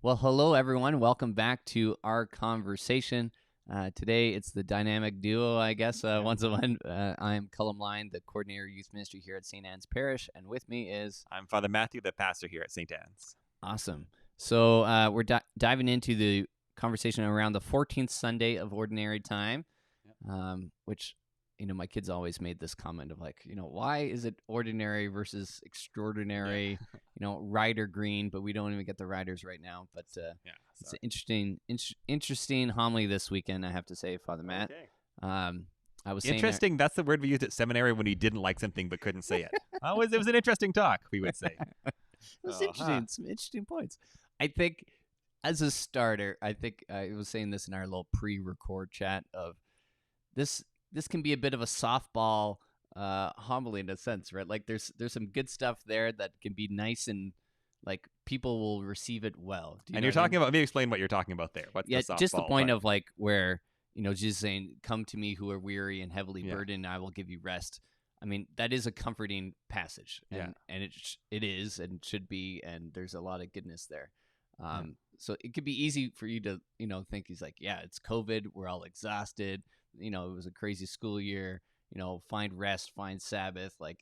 Well, hello, everyone. Welcome back to our conversation. Today, it's the dynamic duo, I guess. Once again, I am Colm, the coordinator of youth ministry here at St. Anne's Parish, and with me is I'm Father Matthew, the pastor here at St. Anne's. awesome. So we're diving into the conversation around the 14th Sunday of Ordinary Time, which, my kids always made this comment of why is it ordinary versus extraordinary? Rider green, but we don't even get the riders right now. But it's an interesting homily this weekend, I have to say, Father Matt. Okay. I was interesting. That's the word we used at seminary when we didn't like something but couldn't say it. It was an interesting talk, we would say. It was interesting. Some interesting points. I think as a starter, I was saying this in our little pre-record chat of this can be a bit of a softball homily in a sense, right? Like there's some good stuff there that can be nice and like people will receive it well. You're talking about, let me explain what you're talking about there. What's the softball just the point part? of like where, Jesus saying, come to me who are weary and heavily burdened, I will give you rest. I mean, that is a comforting passage, and it is and should be, and there's a lot of goodness there. So it could be easy for you to, think he's like, yeah, it's COVID, we're all exhausted. It was a crazy school year, find rest, find Sabbath. Like,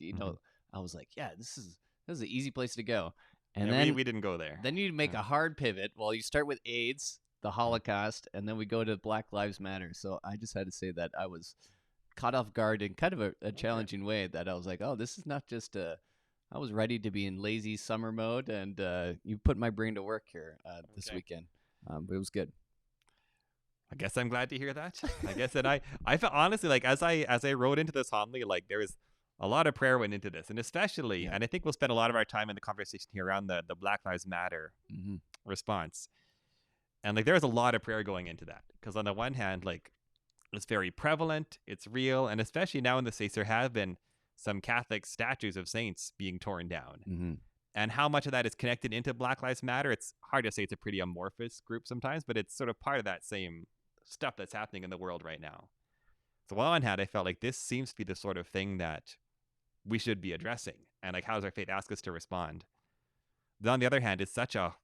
I was like, yeah, this is an easy place to go. And then we didn't go there. Then you make a hard pivot. Well, you start with AIDS, the Holocaust, and then we go to Black Lives Matter. So I just had to say that I was caught off guard in kind of a challenging way, that I was like, oh, this is not just I was ready to be in lazy summer mode, and you put my brain to work here this weekend. But it was good. I guess I'm glad to hear that. I guess that I felt honestly like as I wrote into this homily, like there was a lot of prayer went into this, and especially, and I think we'll spend a lot of our time in the conversation here around the Black Lives Matter response, and like there was a lot of prayer going into that, because on the one hand, like it's very prevalent, it's real, and especially now in the States there have been some Catholic statues of saints being torn down. And how much of that is connected into Black Lives Matter, it's hard to say. It's a pretty amorphous group sometimes, but it's sort of part of that same stuff that's happening in the world right now. So on one hand, I felt like this seems to be the sort of thing that we should be addressing, and like how does our faith ask us to respond? Then on the other hand, it's such a,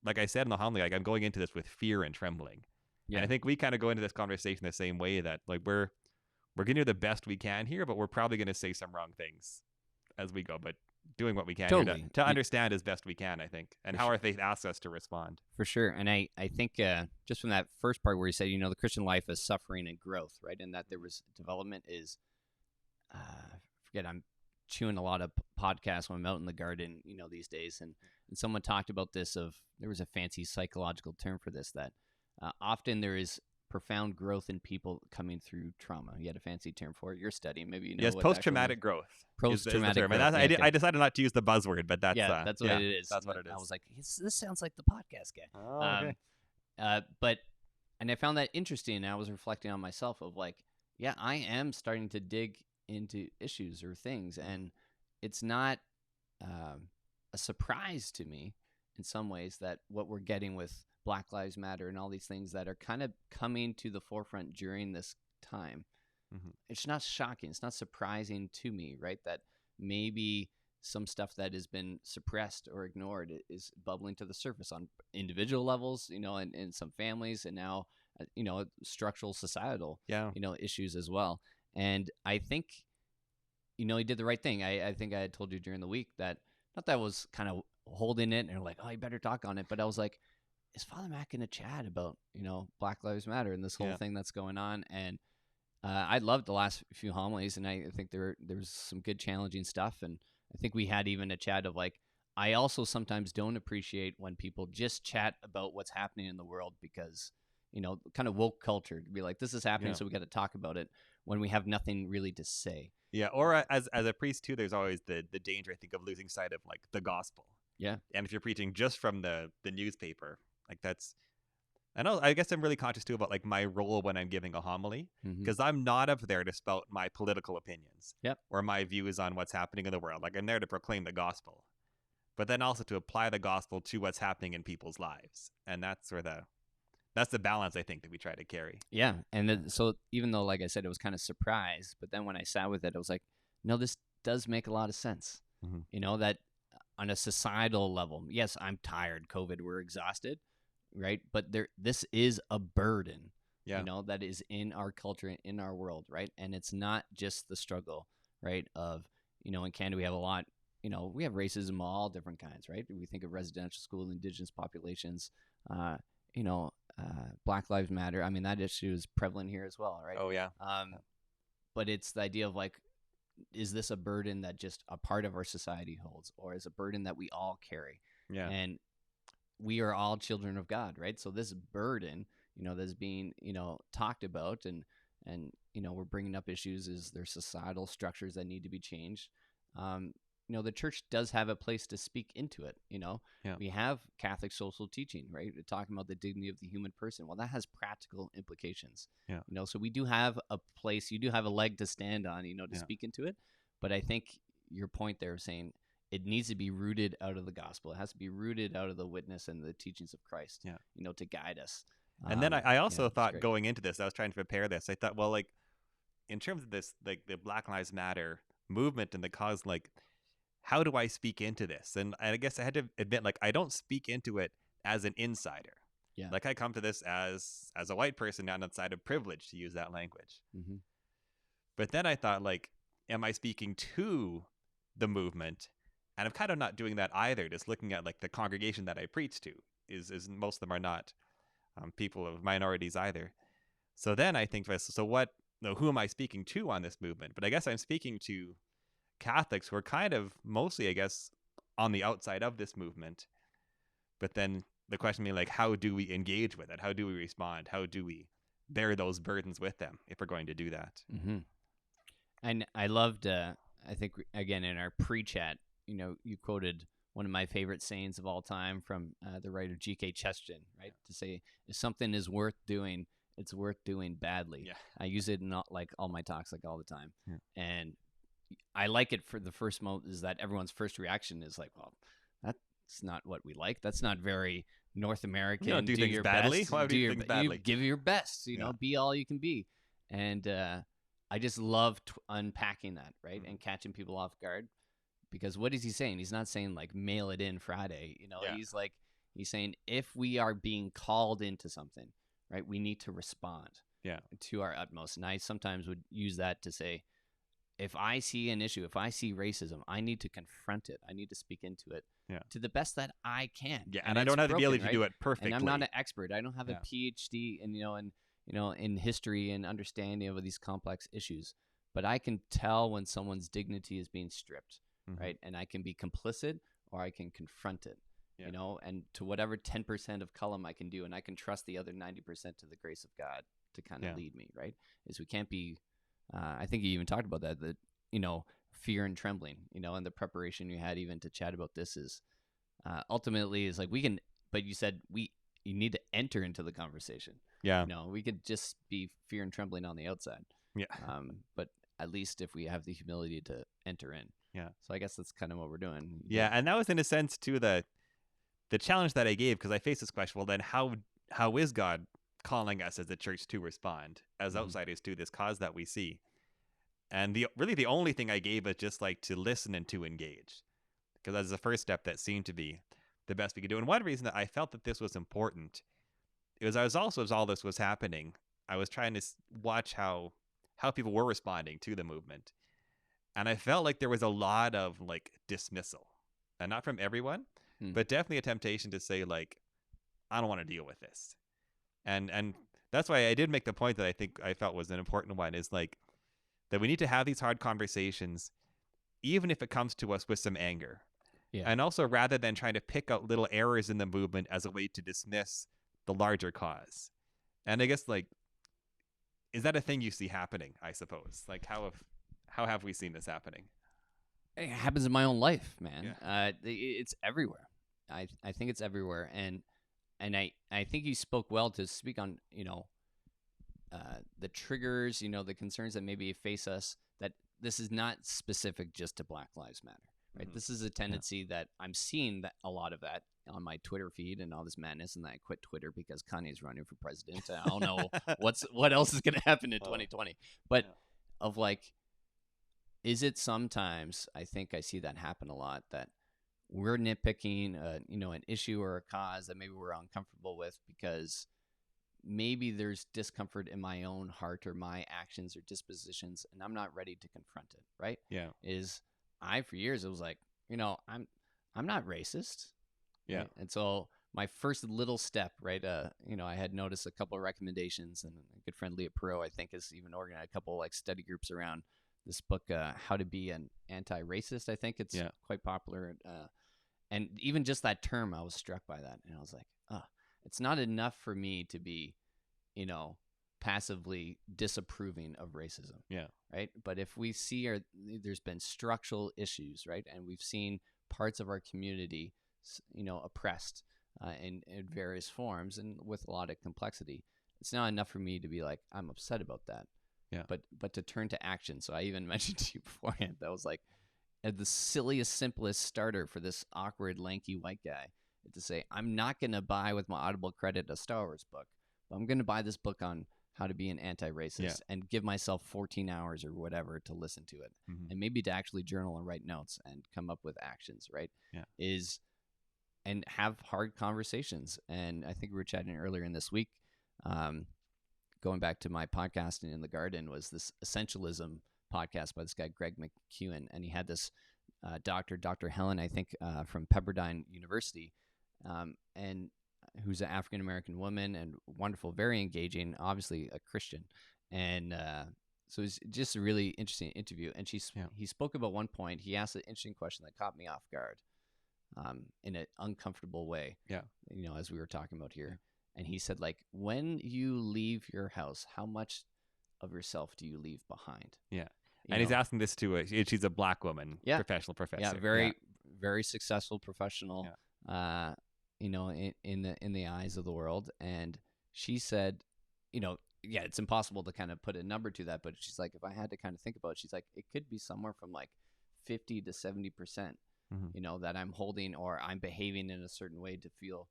like I said in the homily, like I'm going into this with fear and trembling. And I think we kind of go into this conversation the same way, that like we're going to do the best we can here, but we're probably going to say some wrong things as we go, but doing what we can to understand as best we can, I think, and how our faith asks us to respond. For sure. And I think just from that first part where you said, the Christian life is suffering and growth, right? And that there was development is, I'm chewing a lot of podcasts when I'm out in the garden, these days. And someone talked about this there was a fancy psychological term for this, that often there is profound growth in people coming through trauma. You had a fancy term for it. You're studying, maybe Yes, post-traumatic growth. Post-traumatic growth. I decided not to use the buzzword, but that's what it is. That's what it is. I was like, this sounds like the podcast guy. Oh, okay. And I found that interesting, and I was reflecting on myself of like, yeah, I am starting to dig into issues or things, and it's not a surprise to me in some ways that what we're getting with Black Lives Matter and all these things that are kind of coming to the forefront during this time. It's not shocking. It's not surprising to me, right? That maybe some stuff that has been suppressed or ignored is bubbling to the surface on individual levels, and in some families, and now, structural societal, issues as well. And I think, he did the right thing. I think I had told you during the week that, not that I was kind of holding it and like, oh, you better talk on it, but I was like, is Father Matt going to chat about, Black Lives Matter and this whole thing that's going on? And I loved the last few homilies, and I think there was some good challenging stuff. And I think we had even a chat of like, I also sometimes don't appreciate when people just chat about what's happening in the world because, kind of woke culture to be like, this is happening, so we got to talk about it when we have nothing really to say. Yeah, or as a priest too, there's always the danger, I think, of losing sight of like the gospel. Yeah. And if you're preaching just from the newspaper, like that's, I guess I'm really conscious too about like my role when I'm giving a homily, because I'm not up there to spout my political opinions or my views on what's happening in the world. Like I'm there to proclaim the gospel, but then also to apply the gospel to what's happening in people's lives. And that's the balance I think that we try to carry. Yeah. And so even though, like I said, it was kind of surprise, but then when I sat with it, I was like, no, this does make a lot of sense. That on a societal level, yes, I'm tired, COVID, we're exhausted, right? But this is a burden, Yeah. that is in our culture, in our world, right? And it's not just the struggle, right? Of, in Canada, we have a lot, we have racism, all different kinds, right? We think of residential school, indigenous populations, uh, you know, Black Lives Matter. I mean, that issue is prevalent here as well, right? Oh yeah. But it's the idea of like, is this a burden that just a part of our society holds, or is a burden that we all carry? Yeah. And we are all children of God, right? So this burden, that's being, talked about, and we're bringing up issues. Is there societal structures that need to be changed? The church does have a place to speak into it. Yeah. We have Catholic social teaching, right? We're talking about the dignity of the human person. Well, that has practical implications. Yeah. So we do have a place. You do have a leg to stand on, to speak into it. But I think your point there of saying it needs to be rooted out of the gospel. It has to be rooted out of the witness and the teachings of Christ. To guide us. And then I also thought going into this, I was trying to prepare this. I thought, well, like in terms of this, like the Black Lives Matter movement and the cause, like, how do I speak into this? And I guess I had to admit, like, I don't speak into it as an insider. Yeah. Like I come to this as a white person on the side of privilege, to use that language. Mm-hmm. But then I thought, like, am I speaking to the movement? And I'm kind of not doing that either. Just looking at like the congregation that I preach to is most of them are not people of minorities either. So then I think, who am I speaking to on this movement? But I guess I'm speaking to Catholics who are kind of mostly, I guess, on the outside of this movement. But then the question being like, how do we engage with it? How do we respond? How do we bear those burdens with them if we're going to do that? Mm-hmm. And I loved, I think, again, in our pre-chat, you quoted one of my favorite sayings of all time from the writer G.K. Chesterton, right? To say, if something is worth doing, it's worth doing badly. Yeah. I use it in all my talks, like all the time. Yeah. And I like it for the first moment is that everyone's first reaction is like, well, that's not what we like. That's not very North American. You don't do things your badly. Best. Why would you do things badly? Give your best, be all you can be. And I just love unpacking that, right? Mm-hmm. And catching people off guard. Because what is he saying? He's not saying like mail it in Friday. He's saying if we are being called into something, right, we need to respond to our utmost. And I sometimes would use that to say, if I see an issue, if I see racism, I need to confront it. I need to speak into it to the best that I can. Yeah, and I don't have the ability to do it perfectly. And I'm not an expert. I don't have a PhD in history and understanding of these complex issues. But I can tell when someone's dignity is being stripped. Mm-hmm. Right. And I can be complicit or I can confront it, and to whatever 10% of Colm I can do. And I can trust the other 90% to the grace of God to kind of lead me. Right. Is we can't be I think you even talked about that, fear and trembling, and the preparation you had even to chat about this is ultimately is like we can. But you said you need to enter into the conversation. Yeah. We could just be fear and trembling on the outside. Yeah. But at least if we have the humility to enter in. Yeah. So I guess that's kind of what we're doing. Yeah, and that was in a sense too the challenge that I gave, because I faced this question. Well, then how is God calling us as a church to respond as outsiders to this cause that we see? And the only thing I gave is just like to listen and to engage, because that's the first step that seemed to be the best we could do. And one reason that I felt that this was important is I was also, as all this was happening, I was trying to watch how people were responding to the movement. And I felt like there was a lot of like dismissal, and not from everyone, but definitely a temptation to say like, I don't want to deal with this. And that's why I did make the point that I felt was an important one, is like that we need to have these hard conversations, even if it comes to us with some anger. Yeah. And also, rather than trying to pick out little errors in the movement as a way to dismiss the larger cause. And I guess, like, is that a thing you see happening, I suppose? Like, how have we seen this happening? It happens in my own life, man. Yeah. It's everywhere. I think it's everywhere. And I think you spoke well to speak on, the triggers, the concerns that maybe face us, that this is not specific just to Black Lives Matter, right? Mm-hmm. This is a tendency that I'm seeing that a lot of that on my Twitter feed and all this madness, and then I quit Twitter because Kanye's running for president. I don't know what else is going to happen in 2020. But of like, is it sometimes, I think I see that happen a lot, that we're nitpicking, an issue or a cause that maybe we're uncomfortable with because maybe there's discomfort in my own heart or my actions or dispositions, and I'm not ready to confront it. Right? Yeah. For years it was like, I'm not racist. Yeah. Right? And so my first little step, right? I had noticed a couple of recommendations, and a good friend Leah Perot, I think, has even organized a couple like study groups around this book, How to Be an Anti-Racist. I think it's quite popular. And even just that term, I was struck by that, and I was like, it's not enough for me to be, passively disapproving of racism. Yeah. Right. But if we see there's been structural issues, right, and we've seen parts of our community, oppressed in various forms and with a lot of complexity, it's not enough for me to be like, I'm upset about that. Yeah. But to turn to action. So I even mentioned to you beforehand that was like the silliest, simplest starter for this awkward, lanky white guy to say, I'm not going to buy with my Audible credit a Star Wars book, but I'm going to buy this book on how to be an anti-racist and give myself 14 hours or whatever to listen to it, and maybe to actually journal and write notes and come up with actions, right? Yeah. And have hard conversations. And I think we were chatting earlier in this week, going back to my podcasting in the garden, was this essentialism podcast by this guy, Greg McEwen. And he had this Dr. Helen, I think, from Pepperdine University, and who's an African-American woman and wonderful, very engaging, obviously a Christian. And so it was just a really interesting interview. And he spoke about one point. He asked an interesting question that caught me off guard, in an uncomfortable way. Yeah. As we were talking about here. And he said, like, when you leave your house, how much of yourself do you leave behind? Yeah. And he's asking this to she's a black woman, professional professor. Yeah, very successful professional. Yeah. In the eyes of the world. And she said, it's impossible to kind of put a number to that, but she's like, if I had to kind of think about it, she's like, it could be somewhere from like 50 to 70%, that I'm holding, or I'm behaving in a certain way to feel,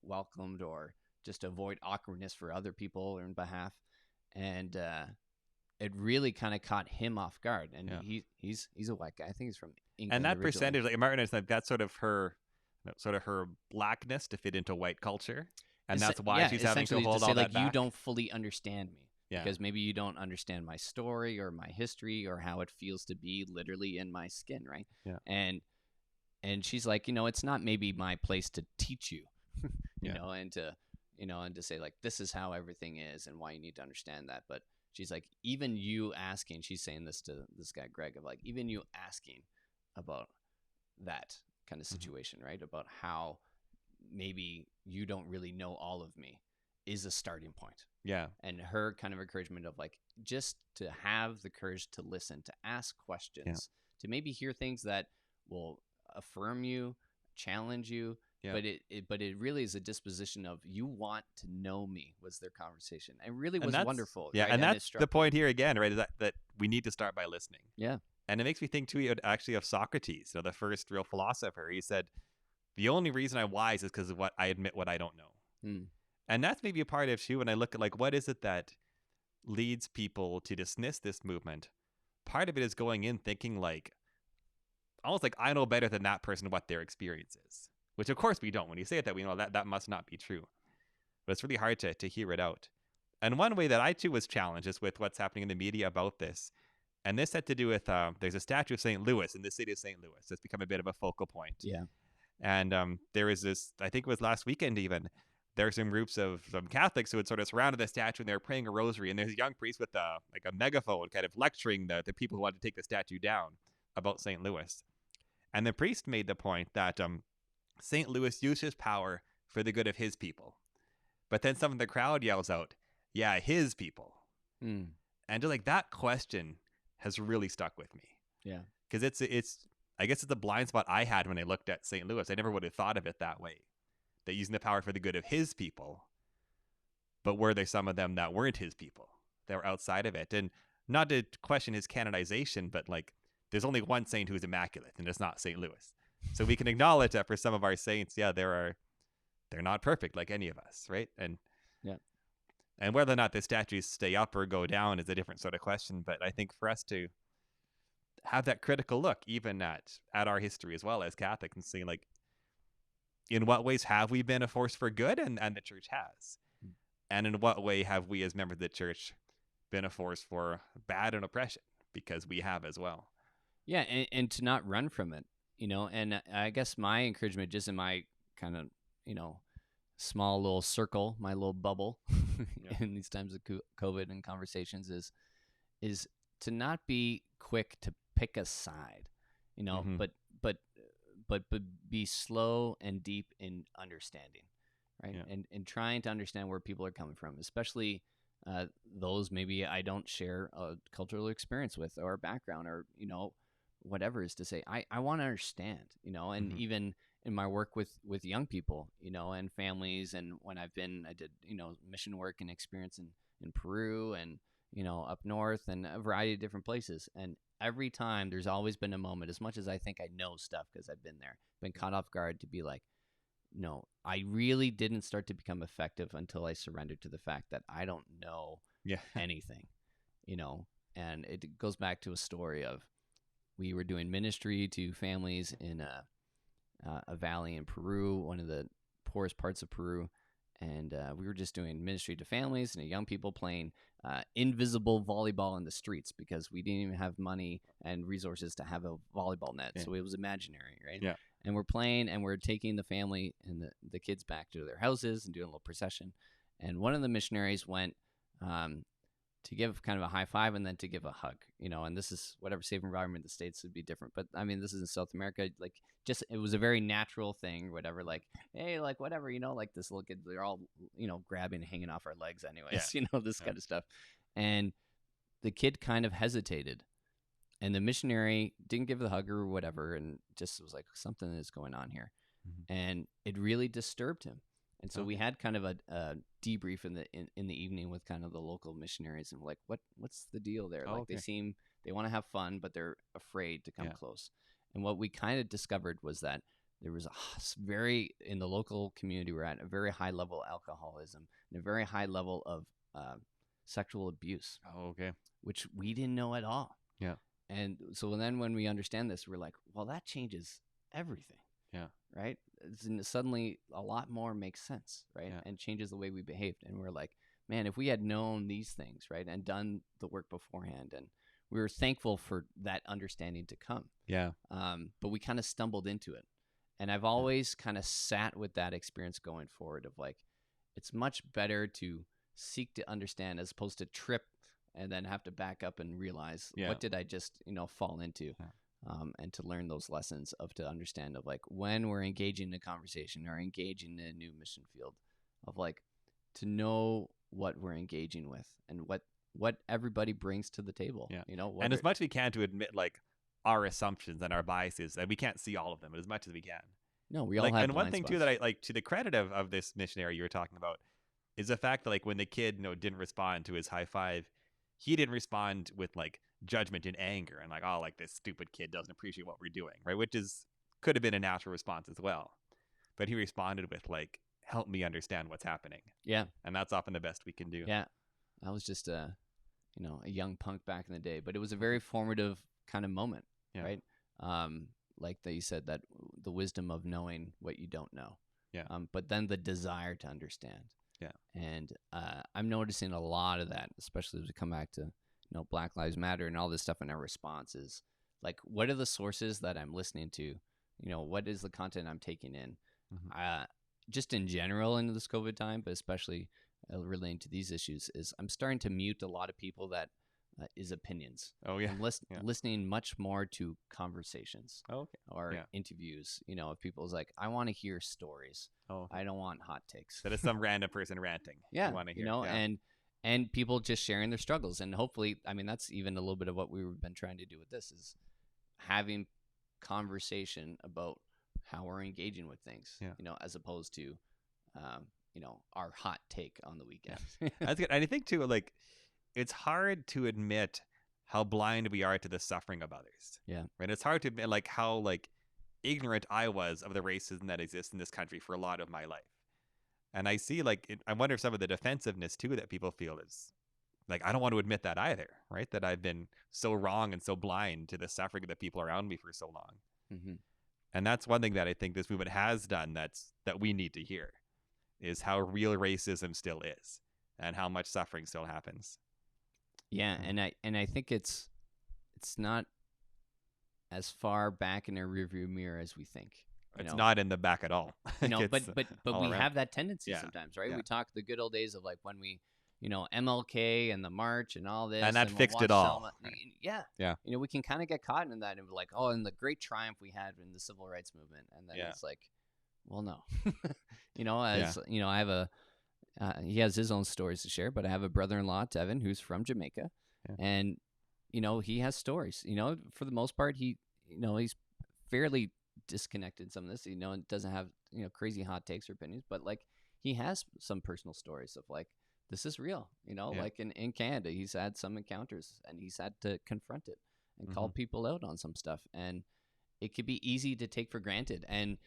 welcomed, or just avoid awkwardness for other people or in behalf. And it really kind of caught him off guard. And he's a white guy. I think he's from England. And that originally. Percentage, like Martin, that's sort of her blackness to fit into white culture, and that's why she's having to hold all that back. You don't fully understand me, Yeah. Because maybe you don't understand my story or my history or how it feels to be literally in my skin, right? Yeah. And she's like, it's not maybe my place to teach you, you know, and to say like, this is how everything is and why you need to understand that. But she's like, even you asking, she's saying this to this guy, Greg, of like, even you asking about that kind of situation, right? About how maybe you don't really know all of me is a starting point. Yeah. And her kind of encouragement of like, just to have the courage to listen, to ask questions, to maybe hear things that will affirm you, challenge you. Yeah. But it really is a disposition of, you want to know me, was their conversation. It really was wonderful. Yeah. Right? And that's the point here again, right? Is that we need to start by listening. Yeah. And it makes me think too, actually, of Socrates, the first real philosopher. He said, the only reason I'm wise is because of what I admit what I don't know. And that's maybe a part of too, when I look at like, what is it that leads people to dismiss this movement? Part of it is going in thinking like, almost like, I know better than that person what their experience is, which of course we don't. When you say it that, we know that must not be true. But it's really hard to hear it out. And one way that I too was challenged is with what's happening in the media about this. And this had to do with, there's a statue of St. Louis in the city of St. Louis. It's become a bit of a focal point. Yeah. And there was this, I think it was last weekend even, there were some groups of some Catholics who had sort of surrounded the statue and they were praying a rosary. And there's a young priest with a megaphone kind of lecturing the people who wanted to take the statue down about St. Louis. And the priest made the point that St. Louis used his power for the good of his people. But then some of the crowd yells out, yeah, his people. And just like that question has really stuck with me. Yeah. Because it's I guess it's a blind spot I had when I looked at St. Louis. I never would have thought of it that way. That using the power for the good of his people, but were there some of them that weren't his people, that were outside of it? And not to question his canonization, but like, there's only one saint who's immaculate, and it's not St. Louis. So we can acknowledge that for some of our saints, they're not perfect like any of us, right? And and whether or not the statues stay up or go down is a different sort of question. But I think for us to, have that critical look even at our history as well as Catholics, and see like in what ways have we been a force for good, and the church has, and in what way have we as members of the church been a force for bad and oppression, because we have as well. Yeah, and to not run from it, and I guess my encouragement just in my kind of, small little circle, my little bubble Yeah. in these times of COVID and conversations is to not be quick to pick a side, Mhm. but be slow and deep in understanding, right? Yeah. And trying to understand where people are coming from, especially those maybe I don't share a cultural experience with or background or whatever is to say. I want to understand, and Mhm. even in my work with young people, and families, and when I did mission work and experience in Peru and up north and a variety of different places. And every time there's always been a moment, as much as I think I know stuff because I've been there, been caught off guard, to be like, no, I really didn't start to become effective until I surrendered to the fact that I don't know Yeah. anything, you know. And it goes back to a story of we were doing ministry to families in a valley in Peru, one of the poorest parts of Peru. And we were just doing ministry to families and young people playing invisible volleyball in the streets because we didn't even have money and resources to have a volleyball net. Yeah. So it was imaginary, right? Yeah. And we're playing and we're taking the family and the kids back to their houses and doing a little procession. And one of the missionaries went to give kind of a high five and then to give a hug, and this is whatever safe environment in the States would be different. But I mean, this is in South America, like just, it was a very natural thing, whatever, like, hey, like whatever, like this little kid, they're all, grabbing and hanging off our legs anyways, this Yeah. kind of stuff. And the kid kind of hesitated and the missionary didn't give the hug or whatever. And just was like, something is going on here. Mhm. And it really disturbed him. And so we Okay. had kind of a debrief in the evening with kind of the local missionaries and like, what's the deal there? Oh, Like okay. they want to have fun, but they're afraid to come Yeah. close. And what we kind of discovered was that there was in the local community we're at, a very high level of alcoholism and a very high level of sexual abuse, Oh, okay. which we didn't know at all. Yeah. And so then when we understand this, we're like, well, that changes everything. Yeah. Right? Suddenly a lot more makes sense, right? Yeah. And changes the way we behaved. And we're like, man, if we had known these things, right, and done the work beforehand, and we were thankful for that understanding to come. Yeah. But we kind of stumbled into it. And I've always kind of sat with that experience going forward of like, it's much better to seek to understand as opposed to trip and then have to back up and realize, Yeah. what did I just, fall into? Yeah. And to learn those lessons to understand of like when we're engaging in a conversation or engaging in a new mission field, of like to know what we're engaging with and what everybody brings to the table. Yeah. And And as much as we can to admit like our assumptions and our biases, and we can't see all of them, but as much as we can. No, we all Like, have and one blind thing spots. too that I like, to the credit of this missionary you were talking about, is the fact that like when the kid didn't respond to his high five, he didn't respond with like judgment and anger and like, oh, like this stupid kid doesn't appreciate what we're doing, right? Which could have been a natural response as well, but he responded with like, help me understand what's happening. Yeah. And that's often the best we can do. Yeah. I was just a young punk back in the day, but it was a very formative kind of moment, Yeah. right? Like that you said, that the wisdom of knowing what you don't know. Yeah. But then the desire to understand. Yeah. And I'm noticing a lot of that, especially as we come back to Black Lives Matter and all this stuff in our responses. Like, what are the sources that I'm listening to? What is the content I'm taking in? Mhm. Just in general into this COVID time, but especially relating to these issues, is I'm starting to mute a lot of people that is opinions. Oh yeah. I'm Yeah. listening much more to conversations Oh, okay. or Yeah. interviews. If people's like, I want to hear stories. Oh, okay. I don't want hot takes. That is some random person ranting. Yeah, You want to hear. Yeah. and people just sharing their struggles, and hopefully, I mean, that's even a little bit of what we've been trying to do with this, is having conversation about how we're engaging with things, Yeah. as opposed to, our hot take on the weekend. That's good. And I think too, like, it's hard to admit how blind we are to the suffering of others. Yeah. Right. It's hard to admit like how like ignorant I was of the racism that exists in this country for a lot of my life. And I see like I wonder if some of the defensiveness too that people feel is like, I don't want to admit that either, right? That I've been so wrong and so blind to the suffering of the people around me for so long. Mm-hmm. And that's one thing that I think this movement has done that we need to hear, is how real racism still is and how much suffering still happens. Yeah, and I think it's not as far back in our rearview mirror as we think. It's not in the back at all. But we have that tendency sometimes, right? Yeah. We talk the good old days of like when we, MLK and the march and all this, and that we'll fixed watch it all. Selma. Right. Yeah. We can kind of get caught in that and be like, oh, and the great triumph we had in the civil rights movement, and then it's like, well, no, I have he has his own stories to share, but I have a brother-in-law, Tevin, who's from Jamaica, and he has stories. For the most part, he's fairly disconnected in some of this, and doesn't have crazy hot takes or opinions, but like he has some personal stories of like, this is real, like in Canada he's had some encounters and he's had to confront it and call people out on some stuff, and it could be easy to take for granted. And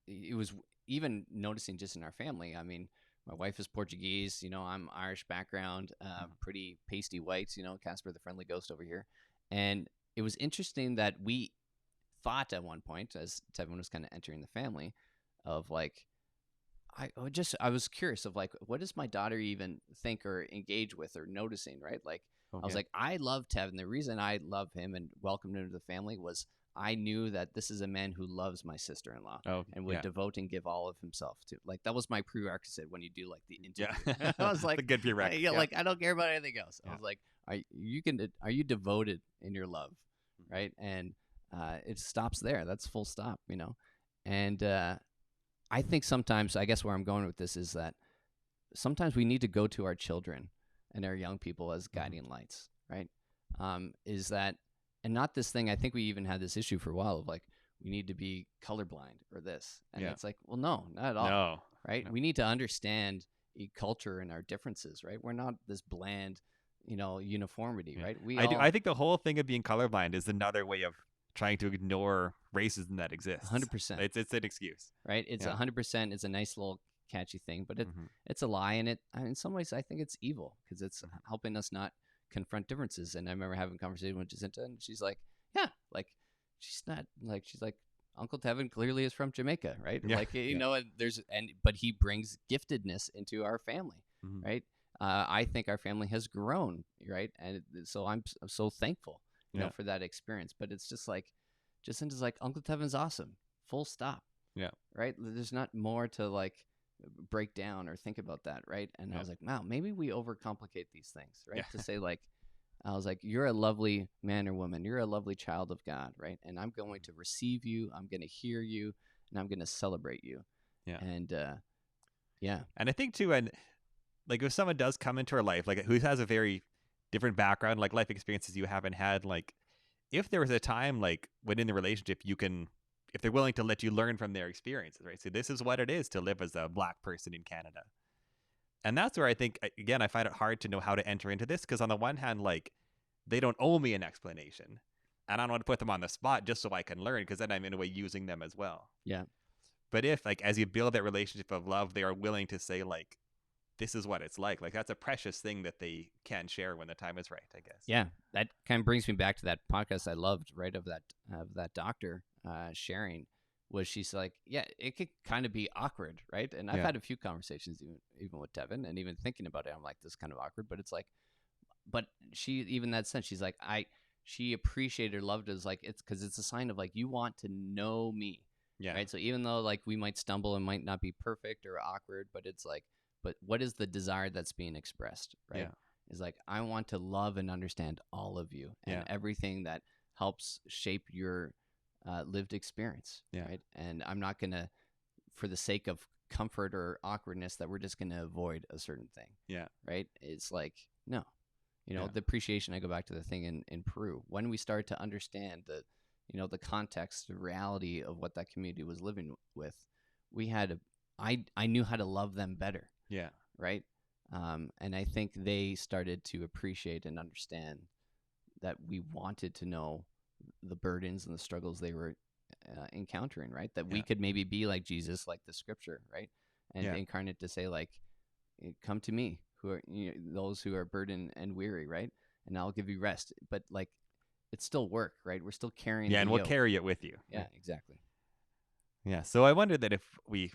it was even noticing just in our family. I mean, my wife is Portuguese, I'm Irish background, pretty pasty whites, Casper the Friendly Ghost over here. And it was interesting that we thought at one point, as Tevin was kind of entering the family, of like, I was curious of like, what does my daughter even think or engage with or noticing, right? Like, I was like, I love Tevin. The reason I love him and welcomed him to the family was I knew that this is a man who loves my sister-in-law and would devote and give all of himself to. Like, that was my prerequisite when you do like the interview. Yeah. I was like, a good prerequisite. like I don't care about anything else. I was like, are you devoted in your love, right? And it stops there. That's full stop, And I think sometimes, I guess where I'm going with this is that sometimes we need to go to our children and our young people as guiding lights, right? Is that, and not this thing, I think we even had this issue for a while of like, we need to be colorblind or this. And it's like, well, no, not at all. No. Right? No. We need to understand culture and our differences, right? We're not this bland, uniformity, right? I think the whole thing of being colorblind is another way of trying to ignore racism that exists. 100%. It's an excuse. Right? It's 100%. It's a nice little catchy thing, but it's a lie. And in some ways, I think it's evil because it's helping us not confront differences. And I remember having a conversation with Jacinta, and she's like, yeah, like she's not like, she's like, Uncle Tevin clearly is from Jamaica, right? Yeah. Like, but he brings giftedness into our family, right? I think our family has grown, right? And so I'm so thankful, for that experience. But it's just like, Jacinta's like, Uncle Tevin's awesome, full stop. Yeah. Right? There's not more to like break down or think about that, right? And I was like, wow, maybe we overcomplicate these things, right? To say like, I was like, you're a lovely man or woman. You're a lovely child of God, right? And I'm going to receive you. I'm going to hear you, and I'm going to celebrate you. Yeah. And And I think too, and like if someone does come into our life, like who has a very different background, like life experiences you haven't had, like if there was a time like within the relationship if they're willing to let you learn from their experiences, right? So this is what it is to live as a Black person in Canada. And that's where I think, again, I find it hard to know how to enter into this because on the one hand, like, they don't owe me an explanation. And I don't want to put them on the spot just so I can learn because then I'm in a way using them as well. Yeah. But if, like, as you build that relationship of love, they are willing to say, like, this is what it's like that's a precious thing that they can share when the time is right, I guess. Yeah. That kind of brings me back to that podcast I loved, right, of that doctor sharing. Was she's like, yeah, it could kind of be awkward, right? And I've had a few conversations even with Tevin, and even thinking about it, I'm like, this is kind of awkward, but it's like, but she, even that sense, she's like, she appreciated or loved it as like, it's because it's a sign of like, you want to know me, right? So even though like we might stumble and might not be perfect or awkward, but it's like, but what is the desire that's being expressed, right? Is like, I want to love and understand all of you and everything that helps shape your lived experience, right? And I'm not going to, for the sake of comfort or awkwardness, that we're just going to avoid a certain thing, right? It's like, no, the appreciation, I go back to the thing in Peru, when we start to understand the context, the reality of what that community was living with, I knew how to love them better, right? And I think they started to appreciate and understand that we wanted to know the burdens and the struggles they were encountering, right? That we could maybe be like Jesus, like the scripture, right? And incarnate to say like, come to me, who are those who are burdened and weary, right? And I'll give you rest. But like, it's still work, right? We're still carrying Yeah, the and we'll yoke. carry it with you. Yeah, exactly. Yeah. So I wonder that if we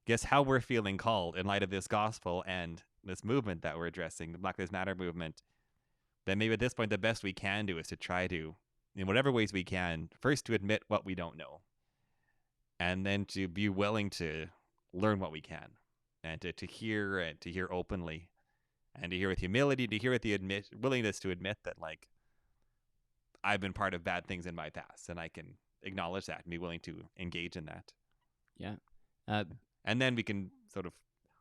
guess how we're feeling called in light of this gospel and this movement that we're addressing, the Black Lives Matter movement, then maybe at this point the best we can do is to try to, in whatever ways we can, first to admit what we don't know, and then to be willing to learn what we can, and to hear and to hear openly, and to hear with humility, to hear with the willingness to admit that, like, I've been part of bad things in my past, and I can acknowledge that and be willing to engage in that. Yeah. And then we can sort of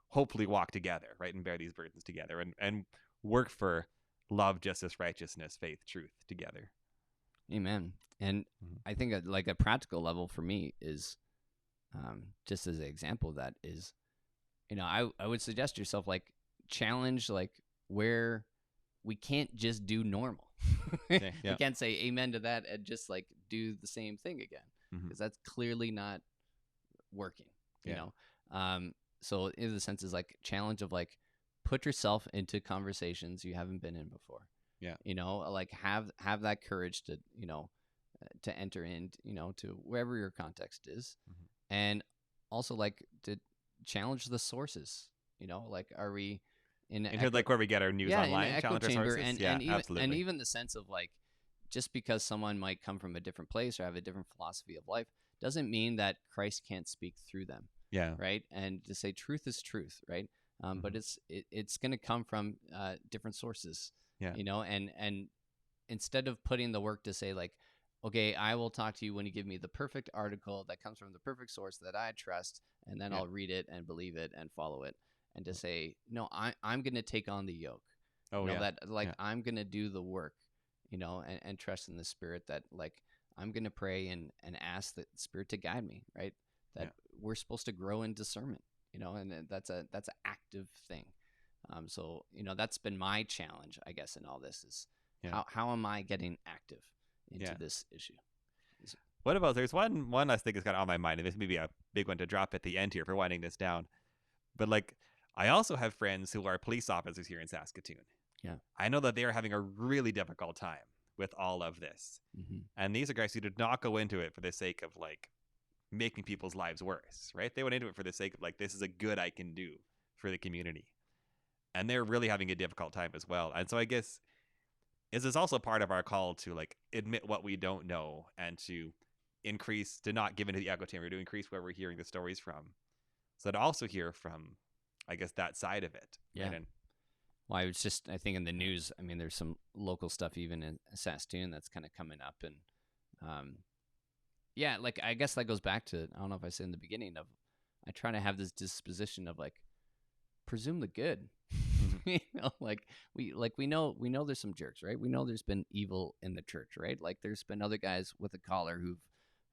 hopefully walk together, right, and bear these burdens together, and work for love, justice, righteousness, faith, truth together. Amen. And I think like a practical level for me is, just as an example of that is, I would suggest yourself, like, challenge, like, where we can't just do normal. Yeah. You can't say amen to that and just like do the same thing again, because that's clearly not working, you know? So in the sense is like challenge of like, put yourself into conversations you haven't been in before. Yeah. Like have that courage to, to enter in, to wherever your context is. And also like to challenge the sources, like, are we in terms like where we get our news online, in an echo challenge our chamber, sources? and even, absolutely. and even the sense of like, just because someone might come from a different place or have a different philosophy of life doesn't mean that Christ can't speak through them. Yeah. Right. And to say truth is truth. Right. But it's going to come from different sources. Yeah. And instead of putting the work to say like, okay, I will talk to you when you give me the perfect article that comes from the perfect source that I trust, and then I'll read it and believe it and follow it. And to say, no, I'm going to take on the yoke. I'm going to do the work, and trust in the Spirit, that like I'm going to pray and ask the Spirit to guide me, right? That we're supposed to grow in discernment, and that's an active thing. So, that's been my challenge, I guess, in all this is how am I getting active into this issue? What about, there's one I think is kind of on my mind, and this may be a big one to drop at the end here for winding this down. But like, I also have friends who are police officers here in Saskatoon. Yeah. I know that they are having a really difficult time with all of this. And these are guys who did not go into it for the sake of like making people's lives worse, right? They went into it for the sake of like, this is a good I can do for the community. And they're really having a difficult time as well. And so I guess, is this also part of our call to like admit what we don't know, and to increase, to not give into the echo chamber, to increase where we're hearing the stories from, so to also hear from, I guess, that side of it. Yeah. Right? Well, I think in the news, I mean, there's some local stuff even in Saskatoon that's kind of coming up. And like, I guess that goes back to, I don't know if I said in the beginning of, I try to have this disposition of like, presume the good. Like we know there's some jerks, right? We know there's been evil in the church, right? Like there's been other guys with a collar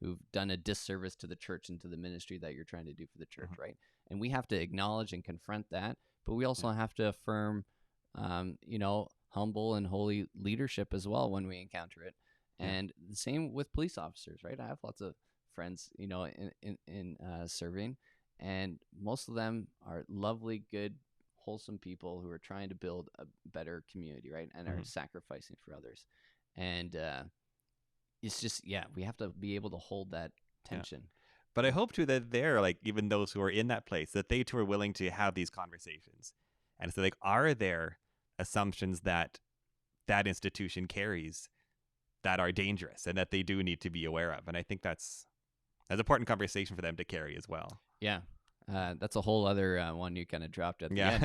who've done a disservice to the church and to the ministry that you're trying to do for the church, right? And we have to acknowledge and confront that, but we also have to affirm, humble and holy leadership as well when we encounter it. And the same with police officers, right? I have lots of friends, in serving, and most of them are lovely, good, wholesome people who are trying to build a better community, right? And are sacrificing for others. And it's just, we have to be able to hold that tension. But I hope too that they're like, even those who are in that place, that they too are willing to have these conversations. And so like, are there assumptions that that institution carries that are dangerous and that they do need to be aware of? And I think that's an important conversation for them to carry as well. Yeah. That's a whole other one you kind of dropped at the end,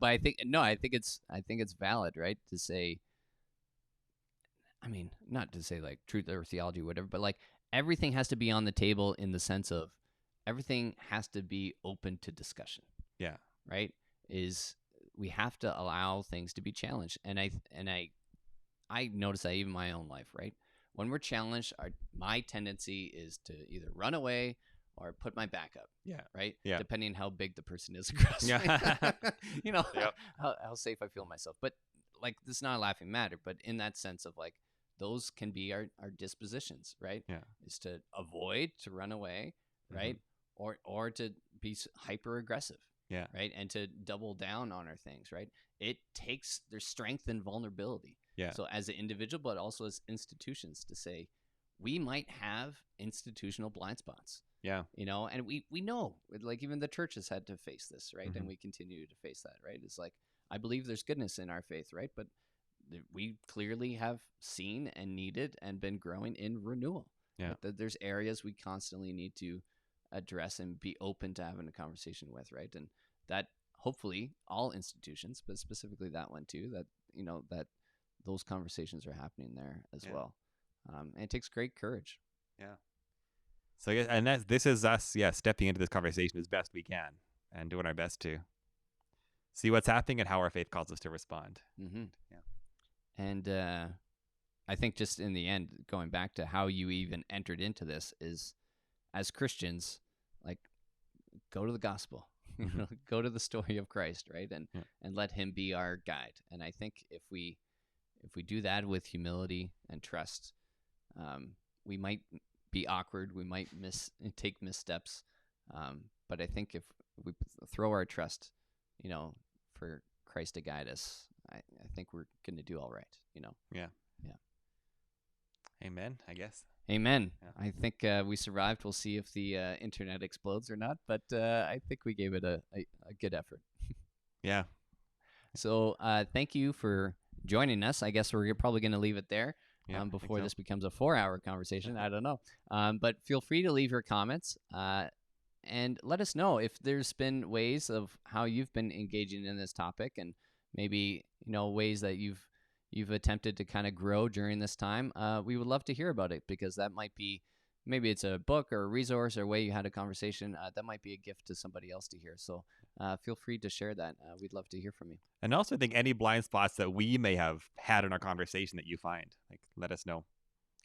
but I think it's valid, right? To say, I mean, not to say like truth or theology or whatever, but like everything has to be on the table in the sense of everything has to be open to discussion. Yeah. Right? We have to allow things to be challenged. And I notice that even in my own life, right? When we're challenged, my tendency is to either run away or put my back up. Yeah. Right? Yeah. Depending on how big the person is across me. How safe I feel myself. But like, this is not a laughing matter, but in that sense of like, those can be our dispositions, right? Yeah. Is to avoid, to run away, right? Or to be hyper aggressive. Yeah. right? And to double down on our things, right? There's strength in vulnerability. Yeah. So as an individual, but also as institutions, to say we might have institutional blind spots. Yeah. And we know, like, even the church has had to face this, right? Mm-hmm. And we continue to face that, right? It's like, I believe there's goodness in our faith, right? But we clearly have seen and needed and been growing in renewal. Yeah. But there's areas we constantly need to address and be open to having a conversation with, right? And that hopefully all institutions, but specifically that one too, that those conversations are happening there as well. And it takes great courage. Yeah. So yeah, and this is us, stepping into this conversation as best we can and doing our best to see what's happening and how our faith calls us to respond. Mm-hmm. Yeah. And I think just in the end, going back to how you even entered into this is, as Christians, like, go to the gospel, go to the story of Christ, right? And let him be our guide. And I think if we do that with humility and trust, we might be awkward. We might take missteps. But I think if we throw our trust, for Christ to guide us, I think we're going to do all right, Yeah. Amen, I guess. Amen. Yeah. I think we survived. We'll see if the internet explodes or not, but I think we gave it a good effort. Yeah. So thank you for joining us. I guess we're probably going to leave it there before this becomes a 4-hour conversation. I don't know. But feel free to leave your comments and let us know if there's been ways of how you've been engaging in this topic, and maybe ways that you've attempted to kind of grow during this time. We would love to hear about it, because that might be, maybe it's a book or a resource or a way you had a conversation that might be a gift to somebody else to hear. So feel free to share that. We'd love to hear from you. And also, I think any blind spots that we may have had in our conversation that you find, like, let us know.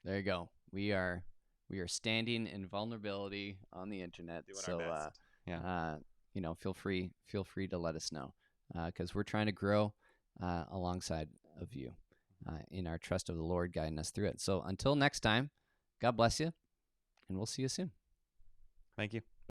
There you go. We are standing in vulnerability on the internet. Doing our best. Feel free to let us know, because we're trying to grow alongside of you in our trust of the Lord guiding us through it. So until next time, God bless you, and we'll see you soon. Thank you.